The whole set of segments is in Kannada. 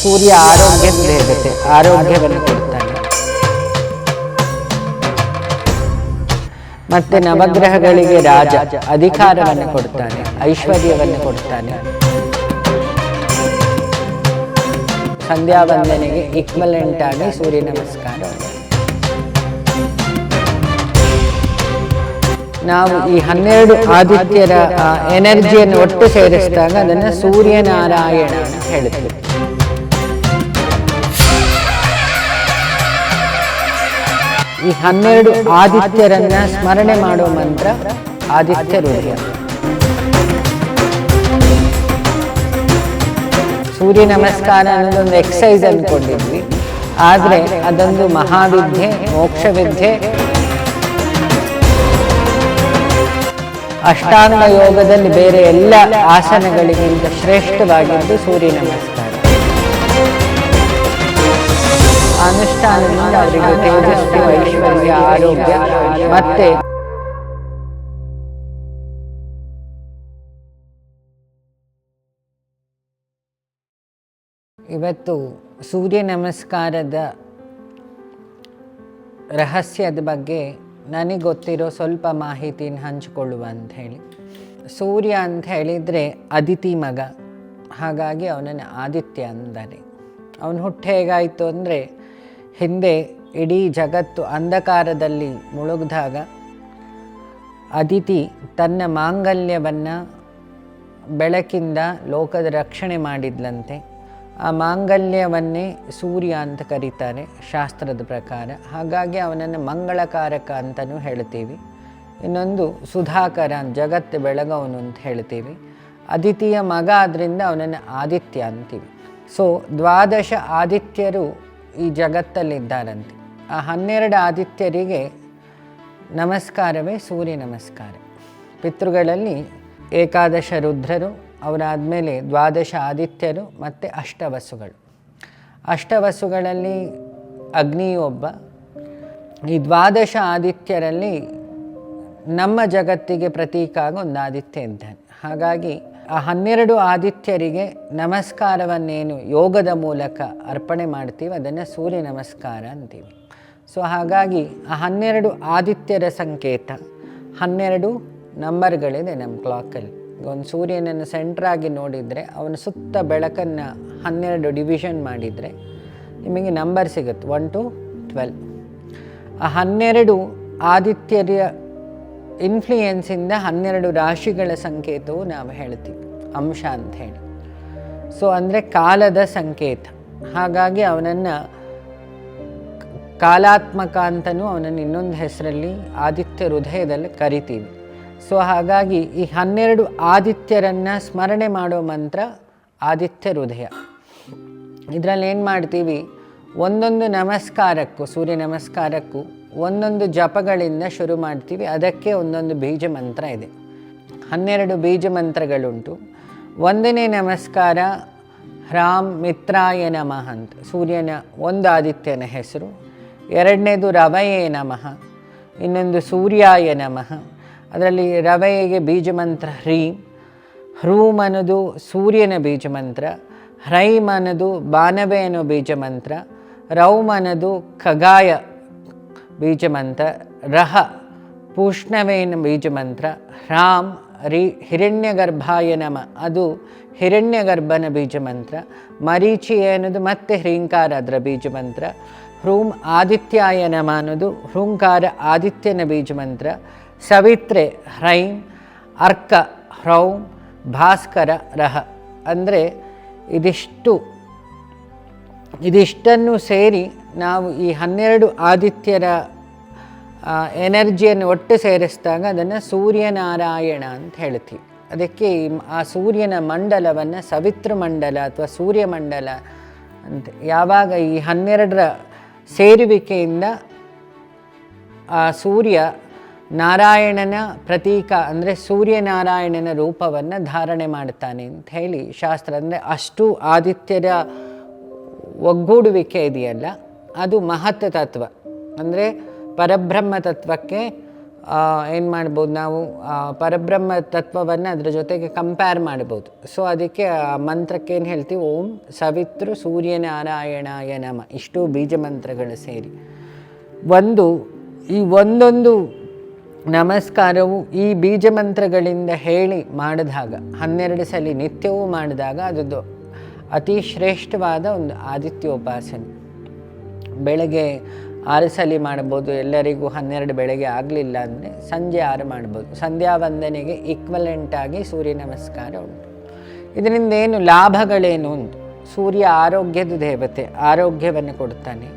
ಸೂರ್ಯ ಆರೋಗ್ಯದ ದೇವತೆ, ಆರೋಗ್ಯವನ್ನು ಕೊಡ್ತಾನೆ. ಮತ್ತೆ ನವಗ್ರಹಗಳಿಗೆ ರಾಜ, ಅಧಿಕಾರವನ್ನು ಕೊಡ್ತಾನೆ, ಐಶ್ವರ್ಯವನ್ನು ಕೊಡ್ತಾನೆ. ಸಂಧ್ಯಾ ವಂದನೆಗೆ ಇಕ್ವಲೆಂಟ್ ಆಗಿ ಸೂರ್ಯ ನಮಸ್ಕಾರ. ನಾವು ಈ 12 ಆದಿತ್ಯರ ಎನರ್ಜಿಯನ್ನು ಒಟ್ಟು ಸೇರಿಸಿದಾಗ ಅದನ್ನು ಸೂರ್ಯನಾರಾಯಣ ಅಂತ ಹೇಳ್ತೀವಿ. ಈ 12 ಆದಿತ್ಯರನ್ನ ಸ್ಮರಣೆ ಮಾಡೋ ಮಂತ್ರ ಆದಿತ್ಯ ಹೃದಯ. ಸೂರ್ಯ ನಮಸ್ಕಾರ ಅನ್ನೋದೊಂದು ಎಕ್ಸಸೈಸ್ ಅಂದ್ಕೊಂಡಿದ್ವಿ, ಆದರೆ ಅದೊಂದು ಮಹಾವಿದ್ಯೆ, ಮೋಕ್ಷವಿದ್ಯೆ. ಅಷ್ಟಾಂಗ ಯೋಗದಲ್ಲಿ ಬೇರೆ ಎಲ್ಲ ಆಸನಗಳಿಗಿಂತ ಶ್ರೇಷ್ಠವಾಗಿದ್ದು ಸೂರ್ಯ ನಮಸ್ಕಾರ. ಅನುಷ್ಠಾನದಿಂದ ಅವರಿಗೆ ತೇಜಸ್ವಿ, ಐಶ್ವರ್ಯ, ಆರೋಗ್ಯ ಮತ್ತೆ ಇವತ್ತು ಸೂರ್ಯ ನಮಸ್ಕಾರದ ರಹಸ್ಯದ ಬಗ್ಗೆ ನನಗೆ ಗೊತ್ತಿರೋ ಸ್ವಲ್ಪ ಮಾಹಿತಿನ ಹಂಚಿಕೊಳ್ಳುವ ಅಂತ ಹೇಳಿ. ಸೂರ್ಯ ಅಂತ ಹೇಳಿದರೆ ಅದಿತಿ ಮಗ, ಹಾಗಾಗಿ ಅವನನ್ನು ಆದಿತ್ಯ ಅಂತಾರೆ. ಅವನ ಹುಟ್ಟು ಹೇಗಾಯಿತು ಅಂದರೆ, ಹಿಂದೆ ಇಡೀ ಜಗತ್ತು ಅಂಧಕಾರದಲ್ಲಿ ಮುಳುಗಿದಾಗ ಅದಿತಿ ತನ್ನ ಮಾಂಗಲ್ಯವನ್ನು ಬೆಳಕಿಂದ ಲೋಕದ ರಕ್ಷಣೆ ಮಾಡಿದ್ಲಂತೆ. ಆ ಮಾಂಗಲ್ಯವನ್ನೇ ಸೂರ್ಯ ಅಂತ ಕರೀತಾರೆ ಶಾಸ್ತ್ರದ ಪ್ರಕಾರ. ಹಾಗಾಗಿ ಅವನನ್ನು ಮಂಗಳಕಾರಕ ಅಂತಲೂ ಹೇಳ್ತೀವಿ. ಇನ್ನೊಂದು ಸುಧಾಕರ, ಜಗತ್ತು ಬೆಳಗವನು ಅಂತ ಹೇಳ್ತೀವಿ. ಅದಿತಿಯ ಮಗ ಆದ್ದರಿಂದ ಅವನನ್ನು ಆದಿತ್ಯ ಅಂತೀವಿ. ಸೊ 12 ಆದಿತ್ಯರು ಈ ಜಗತ್ತಲ್ಲಿದ್ದಾರಂತೆ. ಆ 12 ಆದಿತ್ಯರಿಗೆ ನಮಸ್ಕಾರವೇ ಸೂರ್ಯ ನಮಸ್ಕಾರ. ಪಿತೃಗಳಲ್ಲಿ ಏಕಾದಶ ರುದ್ರರು, ಅವರಾದಮೇಲೆ 12 ಆದಿತ್ಯರು ಮತ್ತು ಅಷ್ಟವಸುಗಳು. ಅಷ್ಟವಸುಗಳಲ್ಲಿ ಅಗ್ನಿಯು ಒಬ್ಬ. ಈ 12 ಆದಿತ್ಯರಲ್ಲಿ ನಮ್ಮ ಜಗತ್ತಿಗೆ ಪ್ರತೀಕ ಆಗ ಒಂದು ಆದಿತ್ಯ ಇದ್ದಾನೆ. ಹಾಗಾಗಿ ಆ 12 ಆದಿತ್ಯರಿಗೆ ನಮಸ್ಕಾರವನ್ನೇನು ಯೋಗದ ಮೂಲಕ ಅರ್ಪಣೆ ಮಾಡ್ತೀವಿ ಅದನ್ನು ಸೂರ್ಯ ನಮಸ್ಕಾರ ಅಂತೀವಿ. ಸೊ ಹಾಗಾಗಿ ಆ 12 ಆದಿತ್ಯರ ಸಂಕೇತ 12 ನಂಬರ್ಗಳಿದೆ ನಮ್ಮ ಕ್ಲಾಕಲ್ಲಿ. ಒಂದು ಸೂರ್ಯನನ್ನು ಸೆಂಟ್ರಾಗಿ ನೋಡಿದರೆ ಅವನ ಸುತ್ತ ಬೆಳಕನ್ನು 12 ಡಿವಿಷನ್ ಮಾಡಿದರೆ ನಿಮಗೆ ನಂಬರ್ ಸಿಗುತ್ತೆ 1 to 12. ಆ 12 ಆದಿತ್ಯರ ಇನ್ಫ್ಲೂಯೆನ್ಸಿಂದ 12 ರಾಶಿಗಳ ಸಂಕೇತವು ನಾವು ಹೇಳ್ತೀವಿ, ಅಂಶ ಅಂತ ಹೇಳಿ. ಸೊ ಅಂದರೆ ಕಾಲದ ಸಂಕೇತ. ಹಾಗಾಗಿ ಅವನನ್ನು ಕಾಲಾತ್ಮಕ ಅಂತಲೂ ಅವನನ್ನು ಇನ್ನೊಂದು ಹೆಸರಲ್ಲಿ ಆದಿತ್ಯ ಹೃದಯದಲ್ಲಿ ಕರಿತೀವಿ. ಸೊ ಹಾಗಾಗಿ ಈ 12 ಆದಿತ್ಯರನ್ನು ಸ್ಮರಣೆ ಮಾಡೋ ಮಂತ್ರ ಆದಿತ್ಯ ಹೃದಯ. ಇದರಲ್ಲಿ ಏನು ಮಾಡ್ತೀವಿ, ಒಂದೊಂದು ನಮಸ್ಕಾರಕ್ಕೂ, ಸೂರ್ಯ ನಮಸ್ಕಾರಕ್ಕೂ ಒಂದೊಂದು ಜಪಗಳಿಂದ ಶುರು ಮಾಡ್ತೀವಿ. ಅದಕ್ಕೆ ಒಂದೊಂದು ಬೀಜ ಮಂತ್ರ ಇದೆ. 12 ಬೀಜ ಮಂತ್ರಗಳುಂಟು. 1ನೇ ನಮಸ್ಕಾರ ಹ್ರಾಂ ಮಿತ್ರಾಯ ನಮಃ ಅಂತ, ಸೂರ್ಯನ ಒಂದು ಆದಿತ್ಯನ ಹೆಸರು. 2ನೇದು ರವಯೇ ನಮಃ, ಇನ್ನೊಂದು ಸೂರ್ಯಾಯ ನಮಃ. ಅದರಲ್ಲಿ ರವೆಗೆ ಬೀಜ ಮಂತ್ರ ಹ್ರೀಂ. ಹ್ರೂಮ್ ಅನ್ನೋದು ಸೂರ್ಯನ ಬೀಜ ಮಂತ್ರ. ಹ್ರೈಮ್ ಅನ್ನೋದು ಬಾನವೆ ಅನ್ನೋ ಬೀಜ ಮಂತ್ರ. ರೌಮ್ ಅನ್ನೋದು ಖಗಾಯ ಬೀಜ ಮಂತ್ರ. ರಹ ಪೂಷ್ಣವೇನ ಬೀಜ ಮಂತ್ರ. ಹ್ರಾಂ ಹಿರಣ್ಯಗರ್ಭಾಯ ನಮ, ಅದು ಹಿರಣ್ಯಗರ್ಭನ ಬೀಜ ಮಂತ್ರ. ಮರೀಚಿ ಅನ್ನೋದು ಮತ್ತೆ ಹ್ರೀಂಕಾರ, ಅದರ ಬೀಜ ಮಂತ್ರ. ಹ್ರೂಂ ಆದಿತ್ಯಾಯ ನಮ ಅನ್ನೋದು ಹ್ರೂಂಕಾರ ಆದಿತ್ಯನ ಬೀಜ ಮಂತ್ರ. ಸವಿತ್ರೆ ಹ್ರೈಂ, ಅರ್ಕ ಹ್ರೌಂ, ಭಾಸ್ಕರ ರಹ. ಅಂದರೆ ಇದಿಷ್ಟನ್ನು ಸೇರಿ ನಾವು ಈ 12 ಆದಿತ್ಯರ ಎನರ್ಜಿಯನ್ನು ಒಟ್ಟು ಸೇರಿಸಿದಾಗ ಅದನ್ನು ಸೂರ್ಯನಾರಾಯಣ ಅಂತ ಹೇಳ್ತೀವಿ. ಅದಕ್ಕೆ ಆ ಸೂರ್ಯನ ಮಂಡಲವನ್ನು ಸವಿತೃ ಮಂಡಲ ಅಥವಾ ಸೂರ್ಯಮಂಡಲ ಅಂತ. ಯಾವಾಗ ಈ 12ರ ಸೇರುವಿಕೆಯಿಂದ ಆ ಸೂರ್ಯ ನಾರಾಯಣನ ಪ್ರತೀಕ ಅಂದರೆ ಸೂರ್ಯನಾರಾಯಣನ ರೂಪವನ್ನು ಧಾರಣೆ ಮಾಡ್ತಾನೆ ಅಂತ ಹೇಳಿ ಶಾಸ್ತ್ರ. ಅಂದರೆ ಅಷ್ಟು ಆದಿತ್ಯರ ಒಗ್ಗೂಡುವಿಕೆ ಇದೆಯಲ್ಲ, ಅದು ಮಹತ್ ತತ್ವ. ಅಂದರೆ ಪರಬ್ರಹ್ಮ ತತ್ವಕ್ಕೆ ಏನು ಮಾಡ್ಬೋದು ನಾವು ಪರಬ್ರಹ್ಮ ತತ್ವವನ್ನು ಅದರ ಜೊತೆಗೆ ಕಂಪೇರ್ ಮಾಡ್ಬೋದು. ಸೊ ಅದಕ್ಕೆ ಆ ಮಂತ್ರಕ್ಕೆ ಏನು ಹೇಳ್ತೀವಿ, ಓಂ ಸವಿತೃ ಸೂರ್ಯನಾರಾಯಣಾಯ ನಮಃ. ಇಷ್ಟು ಬೀಜ ಮಂತ್ರಗಳು ಸೇರಿ ಈ ಒಂದೊಂದು ನಮಸ್ಕಾರವು ಈ ಬೀಜ ಮಂತ್ರಗಳಿಂದ ಹೇಳಿ ಮಾಡಿದಾಗ 12 ಸಲ ನಿತ್ಯವೂ ಮಾಡಿದಾಗ ಅದು ಅತಿ ಶ್ರೇಷ್ಠವಾದ ಒಂದು ಆದಿತ್ಯೋಪಾಸನೆ. ಬೆಳಗ್ಗೆ 6 ಸಲ ಮಾಡ್ಬೋದು, ಎಲ್ಲರಿಗೂ 12 ಬೆಳಗ್ಗೆ ಆಗಲಿಲ್ಲ ಅಂದರೆ ಸಂಜೆ 6 ಮಾಡ್ಬೋದು. ಸಂಧ್ಯಾ ವಂದನೆಗೆ ಈಕ್ವಲೆಂಟಾಗಿ ಸೂರ್ಯ ನಮಸ್ಕಾರ ಉಂಟು. ಇದರಿಂದ ಏನು ಲಾಭಗಳೇನು ಉಂಟು? ಸೂರ್ಯ ಆರೋಗ್ಯದ ದೇವತೆ, ಆರೋಗ್ಯವನ್ನು ಕೊಡ್ತಾನೆ.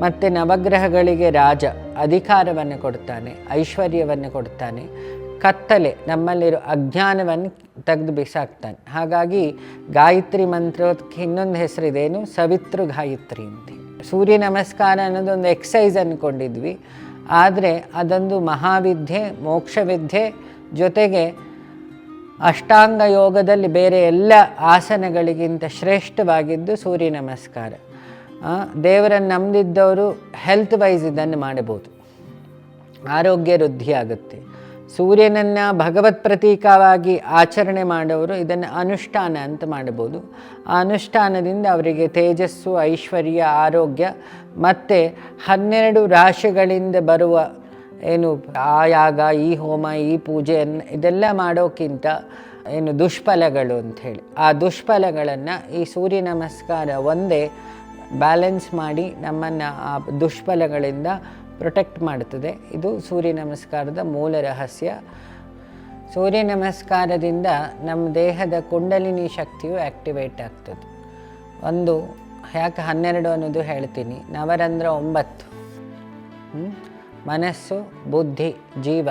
ಮತ್ತು ನವಗ್ರಹಗಳಿಗೆ ರಾಜ, ಅಧಿಕಾರವನ್ನು ಕೊಡ್ತಾನೆ, ಐಶ್ವರ್ಯವನ್ನು ಕೊಡ್ತಾನೆ. ಕತ್ತಲೆ, ನಮ್ಮಲ್ಲಿರೋ ಅಜ್ಞಾನವನ್ನು ತೆಗೆದು ಬಿಸಾಕ್ತಾನೆ. ಹಾಗಾಗಿ ಗಾಯತ್ರಿ ಮಂತ್ರಕ್ಕೆ ಇನ್ನೊಂದು ಹೆಸರಿದೇನು, ಸವಿತೃ ಗಾಯತ್ರಿ ಅಂತ. ಸೂರ್ಯ ನಮಸ್ಕಾರ ಅನ್ನೋದೊಂದು ಎಕ್ಸಸೈಸ್ ಅಂದ್ಕೊಂಡಿದ್ವಿ, ಆದರೆ ಅದೊಂದು ಮಹಾವಿದ್ಯೆ, ಮೋಕ್ಷವಿದ್ಯೆ, ಜೊತೆಗೆ ಅಷ್ಟಾಂಗ ಯೋಗದಲ್ಲಿ ಬೇರೆ ಎಲ್ಲ ಆಸನಗಳಿಗಿಂತ ಶ್ರೇಷ್ಠವಾಗಿದ್ದು ಸೂರ್ಯ ನಮಸ್ಕಾರ. ದೇವರನ್ನು ನಂಬಿದ್ದವರು ಹೆಲ್ತ್ ವೈಸ್ ಇದನ್ನು ಮಾಡಬಹುದು, ಆರೋಗ್ಯ ವೃದ್ಧಿಯಾಗುತ್ತೆ. ಸೂರ್ಯನನ್ನು ಭಗವತ್ ಪ್ರತೀಕವಾಗಿ ಆಚರಣೆ ಮಾಡೋರು ಇದನ್ನು ಅನುಷ್ಠಾನ ಅಂತ ಮಾಡ್ಬೋದು. ಆ ಅನುಷ್ಠಾನದಿಂದ ಅವರಿಗೆ ತೇಜಸ್ಸು, ಐಶ್ವರ್ಯ, ಆರೋಗ್ಯ ಮತ್ತು 12 ರಾಶಿಗಳಿಂದ ಬರುವ ಏನು ಆ ಯಾಗ, ಈ ಹೋಮ, ಈ ಪೂಜೆಯನ್ನು ಇದೆಲ್ಲ ಮಾಡೋಕ್ಕಿಂತ ಏನು ದುಷ್ಫಲಗಳು ಅಂಥೇಳಿ, ಆ ದುಷ್ಫಲಗಳನ್ನು ಈ ಸೂರ್ಯ ನಮಸ್ಕಾರ ಒಂದೇ ಬ್ಯಾಲೆನ್ಸ್ ಮಾಡಿ ನಮ್ಮನ್ನು ಆ ದುಷ್ಫಲಗಳಿಂದ ಪ್ರೊಟೆಕ್ಟ್ ಮಾಡ್ತದೆ. ಇದು ಸೂರ್ಯ ನಮಸ್ಕಾರದ ಮೂಲ ರಹಸ್ಯ. ಸೂರ್ಯ ನಮಸ್ಕಾರದಿಂದ ನಮ್ಮ ದೇಹದ ಕುಂಡಲಿನಿ ಶಕ್ತಿಯು ಆ್ಯಕ್ಟಿವೇಟ್ ಆಗ್ತದೆ. ಯಾಕೆ 12 ಅನ್ನೋದು ಹೇಳ್ತೀನಿ. ನವರಂಧ್ರ 9, ಮನಸ್ಸು, ಬುದ್ಧಿ, ಜೀವ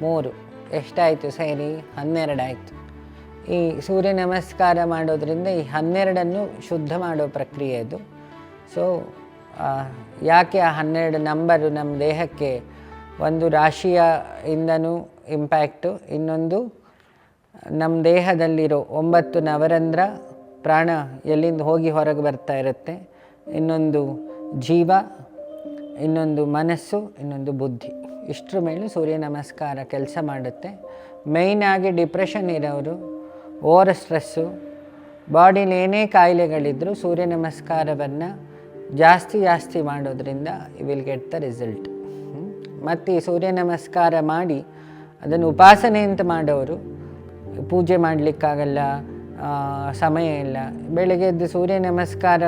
3 ಎಷ್ಟಾಯಿತು ಸೇರಿ 12 ಆಯಿತು. ಈ ಸೂರ್ಯ ನಮಸ್ಕಾರ ಮಾಡೋದ್ರಿಂದ ಈ 12ಅನ್ನು ಶುದ್ಧ ಮಾಡೋ ಪ್ರಕ್ರಿಯೆ ಇದು. ಸೊ ಯಾಕೆ ಆ 12 ನಂಬರು ನಮ್ಮ ದೇಹಕ್ಕೆ ಒಂದು ರಾಶಿಯಿಂದನೂ ಇಂಪ್ಯಾಕ್ಟು, ಇನ್ನೊಂದು ನಮ್ಮ ದೇಹದಲ್ಲಿರೋ 9 ನವರಂಧ್ರ ಪ್ರಾಣ ಎಲ್ಲಿಂದ ಹೋಗಿ ಹೊರಗೆ ಬರ್ತಾ ಇರುತ್ತೆ, ಇನ್ನೊಂದು ಜೀವ, ಇನ್ನೊಂದು ಮನಸ್ಸು, ಇನ್ನೊಂದು ಬುದ್ಧಿ. ಇಷ್ಟರ ಮೇಲೂ ಸೂರ್ಯ ನಮಸ್ಕಾರ ಕೆಲಸ ಮಾಡುತ್ತೆ. ಮೇಯ್ನಾಗಿ ಡಿಪ್ರೆಷನ್ ಇರೋರು, ಓವರ್ ಸ್ಟ್ರೆಸ್ಸು, ಬಾಡಿಲಿ ಏನೇ ಕಾಯಿಲೆಗಳಿದ್ದರೂ ಸೂರ್ಯ ನಮಸ್ಕಾರವನ್ನು ಜಾಸ್ತಿ ಮಾಡೋದ್ರಿಂದ ವಿಲ್ ಗೆಟ್ ದ ರಿಸಲ್ಟ್. ಮತ್ತು ಈ ಸೂರ್ಯ ನಮಸ್ಕಾರ ಮಾಡಿ ಅದನ್ನು ಉಪಾಸನೆ ಅಂತ ಮಾಡೋರು, ಪೂಜೆ ಮಾಡಲಿಕ್ಕಾಗಲ್ಲ, ಸಮಯ ಇಲ್ಲ, ಬೆಳಗ್ಗೆ ಎದ್ದು ಸೂರ್ಯ ನಮಸ್ಕಾರ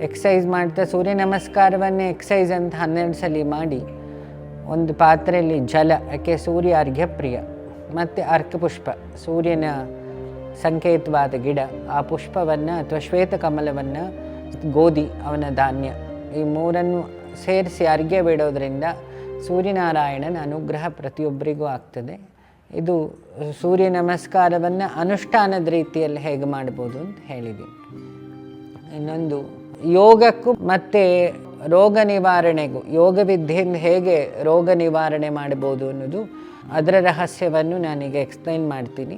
ಎಕ್ಸಸೈಸ್ ಮಾಡ್ತಾ ಸೂರ್ಯ ನಮಸ್ಕಾರವನ್ನೇ ಎಕ್ಸಸೈಸ್ ಅಂತ 12 ಸಲ ಮಾಡಿ ಒಂದು ಪಾತ್ರೆಯಲ್ಲಿ ಜಲ, ಯಾಕೆ ಸೂರ್ಯ ಅರ್ಘ್ಯಪ್ರಿಯ, ಮತ್ತು ಅರ್ಕಪುಷ್ಪ, ಸೂರ್ಯನ ಸಂಕೇತವಾದ ಗಿಡ, ಆ ಪುಷ್ಪವನ್ನು ಅಥವಾ ಶ್ವೇತಕಮಲವನ್ನು, ಗೋಧಿ ಅವನ ಧಾನ್ಯ, ಈ 3 ಸೇರಿಸಿ ಅರ್ಘ್ಯ ಬಿಡೋದ್ರಿಂದ ಸೂರ್ಯನಾರಾಯಣನ ಅನುಗ್ರಹ ಪ್ರತಿಯೊಬ್ಬರಿಗೂ ಆಗ್ತದೆ. ಇದು ಸೂರ್ಯ ನಮಸ್ಕಾರವನ್ನು ಅನುಷ್ಠಾನದ ರೀತಿಯಲ್ಲಿ ಹೇಗೆ ಮಾಡ್ಬೋದು ಅಂತ ಹೇಳಿದ್ದೀನಿ. ಇನ್ನೊಂದು ಯೋಗಕ್ಕೂ ಮತ್ತು ರೋಗ ನಿವಾರಣೆಗೂ, ಯೋಗ ವಿದ್ಯೆಯಿಂದ ಹೇಗೆ ರೋಗ ನಿವಾರಣೆ ಮಾಡ್ಬೋದು ಅನ್ನೋದು, ಅದರ ರಹಸ್ಯವನ್ನು ನಾನೀಗ ಎಕ್ಸ್ಪ್ಲೈನ್ ಮಾಡ್ತೀನಿ.